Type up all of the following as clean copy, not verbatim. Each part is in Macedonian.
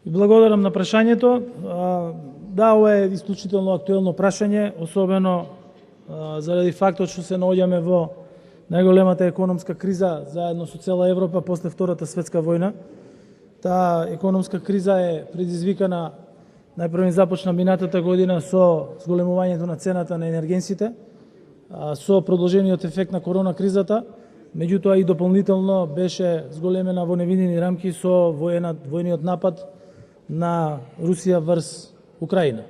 И благодарам на прашањето. Да, ова е исклучително актуелно прашање, особено заради фактот што се наоѓаме во најголемата економска криза заедно со цела Европа после Втората светска војна. Таа економска криза е предизвикана, најпрво започна минатата година со зголемувањето на цената на енергенсите, со продолжениот ефект на корона кризата, меѓутоа и дополнително беше зголемена во невидени рамки со војниот напад на Русија врз Украина.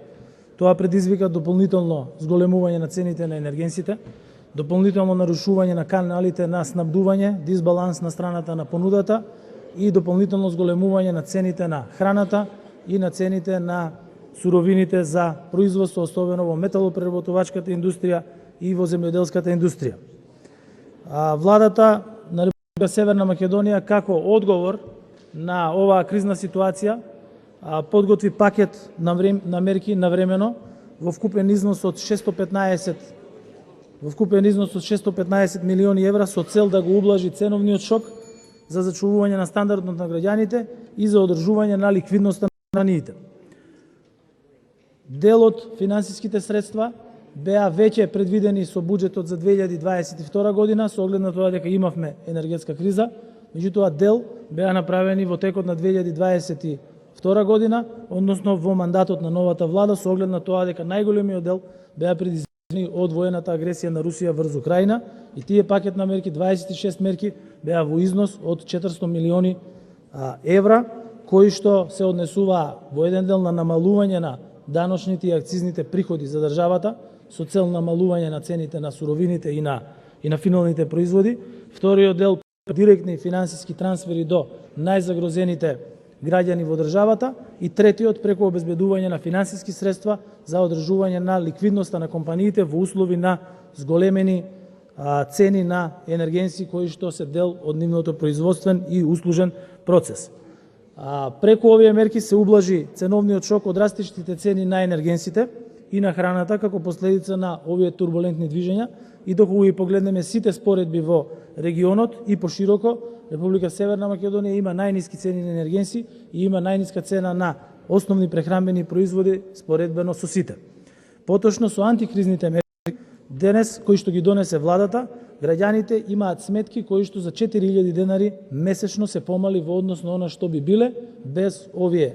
Тоа предизвика дополнително зголемување на цените на енергенсите, дополнително нарушување на каналите на снабдување, дисбаланс на страната на понудата и дополнително зголемување на цените на храната и на цените на суровините за производство, особено во металопреработувачката индустрија и во земјоделската индустрија. Владата на Република Северна Македонија како одговор на оваа кризна ситуација подготви пакет на мерки навремено во вкупен износ од 615 милиони евра со цел да го ублажи ценовниот шок за зачувување на стандардот на граѓаните и за одржување на ликвидноста на компаниите. Дел од финансиските средства беа веќе предвидени со буџетот за 2022 година со оглед на тоа дека имавме енергетска криза, меѓутоа дел беа направени во текот на 2022 година, односно во мандатот на новата влада со оглед на тоа дека најголемиот дел беа предизвикани од воената агресија на Русија врз Украина и тие пакет на мерки, 26 мерки, беа во износ од 400 милиони евра, кои што се однесуваа во еден дел на намалување на даночните и акцизните приходи за државата со цел намалување на цените на суровините и на финалните производи. Вториот дел директни финансиски трансфери до најзагрозените граѓани во државата и третиот преку обезбедување на финансиски средства за одржување на ликвидноста на компаниите во услови на зголемени цени на енергенси кои што се дел од нивното производствен и услужен процес. Преку овие мерки се ублажи ценовниот шок од растиштите цени на енергенсите и на храната како последица на овие турбулентни движења и доколку ги погледнеме сите споредби во регионот и пошироко, Република Северна Македонија има најниски цени на енергенси и има најниска цена на основни прехранбени производи споредбено со сите. Поточно со антикризните мерки денес кои што ги донесе владата, граѓаните имаат сметки кои што за 4000 денари месечно се помали во однос на она што би биле без овие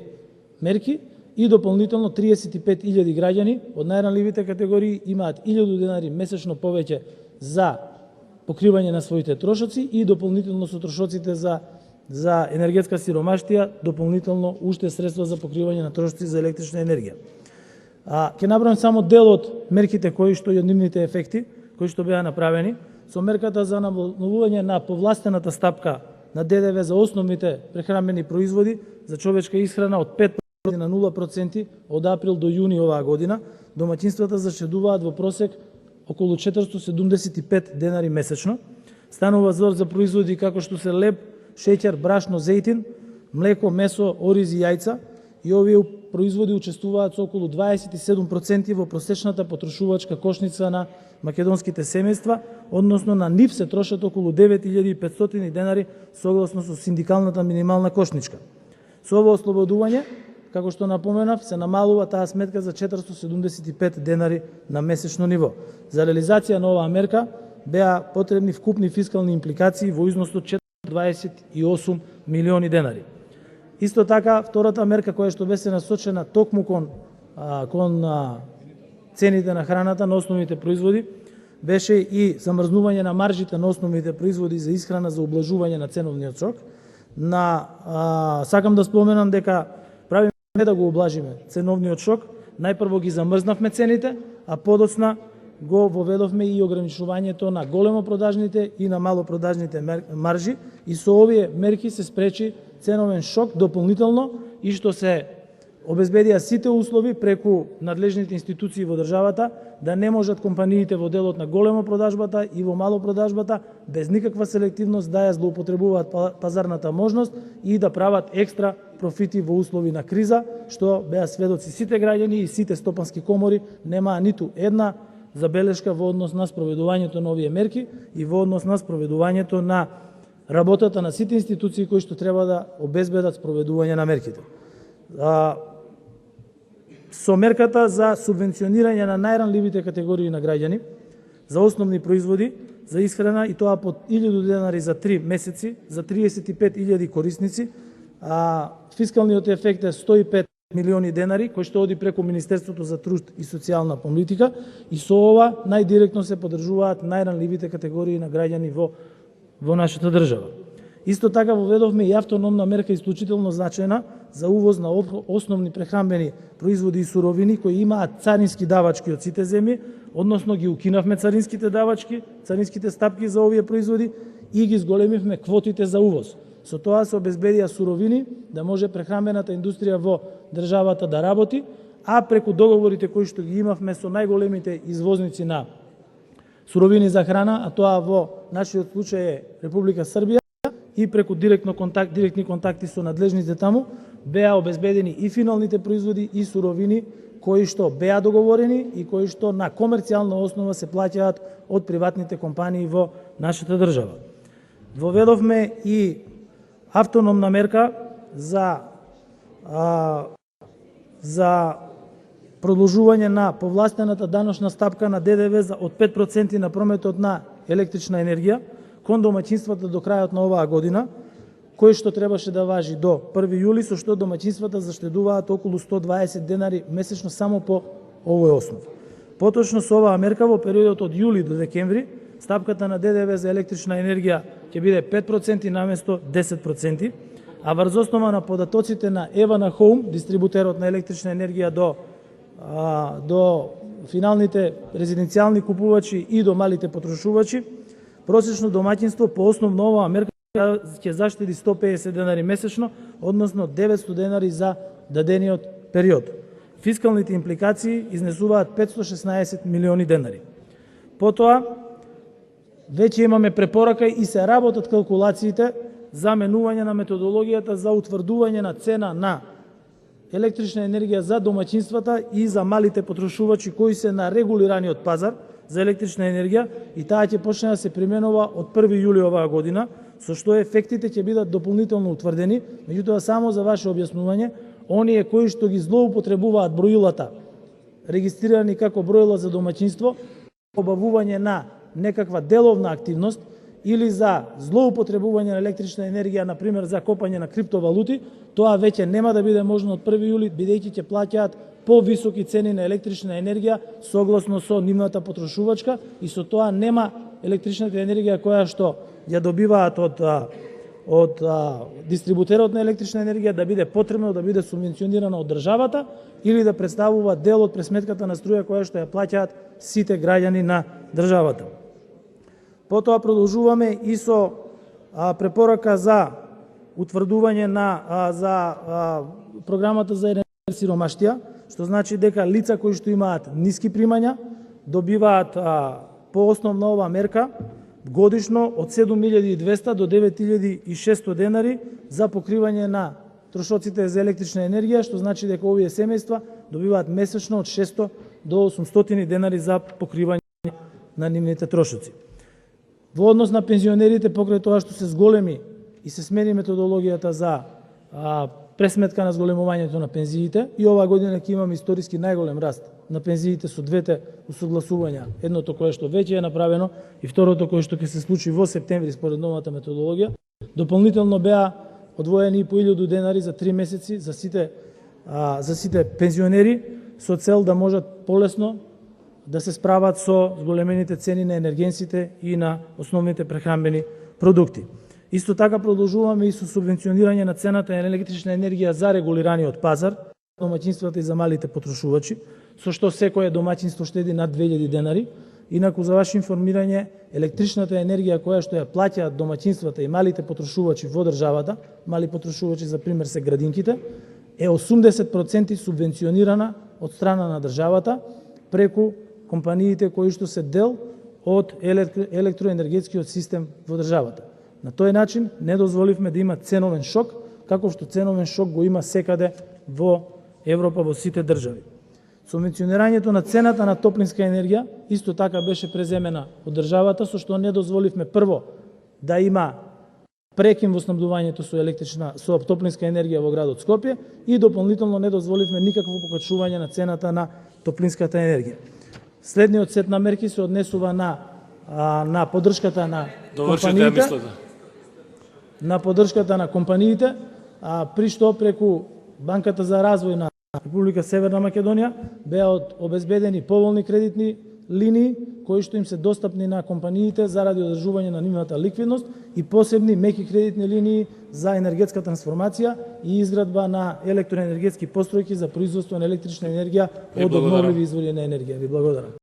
мерки и дополнително 35.000 граѓани од најранливите категории имаат 1000 денари месечно повеќе за покривање на своите трошоци и дополнително со трошоците за енергетска сиромаштија, дополнително уште средства за покривање на трошоци за електрична енергија. Ќе набројам само дел од мерките кои што и од нивните ефекти, кои што беа направени, со мерката за намалување на повластената стапка на ДДВ за основните прехранбени производи за човечка исхрана од 5% на 0% од април до јуни оваа година, домаќинствата заштедуваат во просек околу 475 денари месечно. Станува збор за производи како што се леб, шеќер, брашно, зејтин, млеко, месо, ориз и јајца и овие производи учествуваат со околу 27% во просечната потрошувачка кошница на македонските семејства, односно на нив се трошат околу 9500 денари согласно со синдикалната минимална кошничка. Со ово ослободување, како што напоменав, се намалува таа сметка за 475 денари на месечно ниво. За реализација на оваа мерка беа потребни вкупни фискални импликации во износ од 428 милиони денари. Исто така, втората мерка која што беше насочена токму кон цените на храната на основните производи, беше и замрзнување на маржите на основните производи за исхрана за ублажување на ценовниот шок. Сакам да споменам дека правиме не да го облажиме ценовниот шок, најпрво ги замрзнавме цените, а подоцна го воведовме и ограничувањето на големопродажните и на малопродажните маржи и со овие мерки се спречи ценовен шок дополнително и што се обезбедија сите услови преку надлежните институции во државата да не можат компаниите во делот на големопродажбата и во малопродажбата без никаква селективност да ја злоупотребуваат пазарната можност и да прават екстра профити во услови на криза, што беа сведоци сите граѓани и сите стопански комори, немаа ниту една забелешка во однос на спроведувањето на овие мерки и во однос на спроведувањето на работата на сите институции кои што треба да обезбедат спроведување на мерките. со мерката за субвенционирање на најранливите категории на граѓани за основни производи за исхрана, и тоа под 1000 денари за 3 месеци за 35.000 корисници. Фискалниот ефект е 105 милиони денари, кој што оди преку Министерството за труд и социјална политика, и со ова најдиректно се поддржуваат најранливите категории на граѓани во нашата држава. Исто така воведовме и автономна мерка исклучително значајна за увоз на основни прехранбени производи и суровини кои имаат царински давачки од сите земји, односно ги укинавме царинските давачки, царинските стапки за овие производи и ги зголемивме квотите за увоз. Со тоа се обезбедија суровини да може прехранбената индустрија во државата да работи, а преку договорите кои што ги имавме со најголемите извозници на суровини за храна, а тоа во нашиот случај е Република Србија, и преку директни контакти со надлежните таму, беа обезбедени и финалните производи и суровини кои што беа договорени и кои што на комерцијална основа се плаќаат од приватните компании во нашата држава. Воведовме и автономна мерка за продолжување на повластената даночна стапка на ДДВ од 5% на прометот на електрична енергија кон домаќинствата до крајот на оваа година, кој што требаше да важи до 1 јули, со што домаќинствата заштедуваат околу 120 денари месечно само по овој основ. Поточно со оваа мерка во периодот од јули до декември стапката на ДДВ за електрична енергија ќе биде 5% наместо 10%, а врз основа на податоците на Евана Хоум, дистрибутерот на електрична енергија до финалните резиденцијални купувачи и до малите потрошувачи, просечно домаќинство по основ на оваа мерка ќе заштеди 150 денари месечно, односно 900 денари за дадениот период. Фискалните импликации изнесуваат 516 милиони денари. Потоа, веќе имаме препорака и се работат калкулациите за менување на методологијата за утврдување на цена на електрична енергија за домаќинствата и за малите потрошувачи кои се на регулираниот пазар за електрична енергија, и таа ќе почне да се применува од 1 јули оваа година, со што ефектите ќе бидат дополнително утврдени. Меѓутоа, само за ваше објаснување, оние кои што ги злоупотребуваат броилата, регистрирани како броила за домаќинство, обавување на некаква деловна активност или за злоупотребување на електрична енергија, например за копање на криптовалути, тоа веќе нема да биде можно од 1 јули, бидејќи ќе плаќаат повисоки цени на електрична енергија согласно со нивната потрошувачка, и со тоа нема електричната енергија која што ја добиваат од дистрибутерот на електрична енергија да биде потребно да биде субвенционирана од државата или да представува дел од пресметката на струја која што ја плаќаат сите граѓани на државата. Потоа продолжуваме и со препорака за утврдување за програмата за сиромаштија, што значи дека лица кои што имаат ниски примања добиваат по основ на оваа мерка годишно од 7200 до 9600 денари за покривање на трошоците за електрична енергија, што значи дека овие семејства добиваат месечно од 600 до 800 денари за покривање на нивните трошоци. Во однос на пензионерите, покрај тоа што се зголеми и се смени методологијата за пресметка на зголемувањето на пензиите, и оваа година ќе имаме историски најголем раст на пензиите со двете усогласувања, едното кое што веќе е направено и второто кое што ќе се случи во септември според новата методологија. Дополнително беа одвоени по 1000 денари за 3 месеци за сите пензионери со цел да можат полесно да се справат со зголемените цени на енергенсите и на основните прехранбени продукти. Исто така продолжуваме и со субвенционирање на цената на електрична енергија за регулираниот пазар, домаќинствата и за малите потрошувачи, со што секое домаќинство штеди над 2000 денари. Инаку, за ваше информирање, електричната енергија која што ја плаќаат домаќинствата и малите потрошувачи во државата, мали потрошувачи за пример се градинките, е 80% субвенционирана од страна на државата преку компаниите кои што се дел од електроенергетскиот систем во државата. На тој начин не дозволивме да има ценовен шок, како што ценовен шок го има секаде во Европа, во сите држави. Субвенционирањето на цената на топлинска енергија исто така беше преземена од државата, со што не дозволивме прво да има прекин во снабдувањето со топлинска енергија во градот Скопје и дополнително не дозволивме никакво покачување на цената на топлинската енергија. Следниот сет на мерки се однесува на поддршката на компаниите. На поддршката на компаниите, при што преку Банката за развој на Република Северна Македонија беа обезбедени поволни кредитни линии кои што им се достапни на компаниите заради одржување на нивната ликвидност и посебни меки кредитни линии за енергетска трансформација и изградба на електроенергетски постројки за производство на електрична енергија од обновливи извори на енергија. Ви благодарам.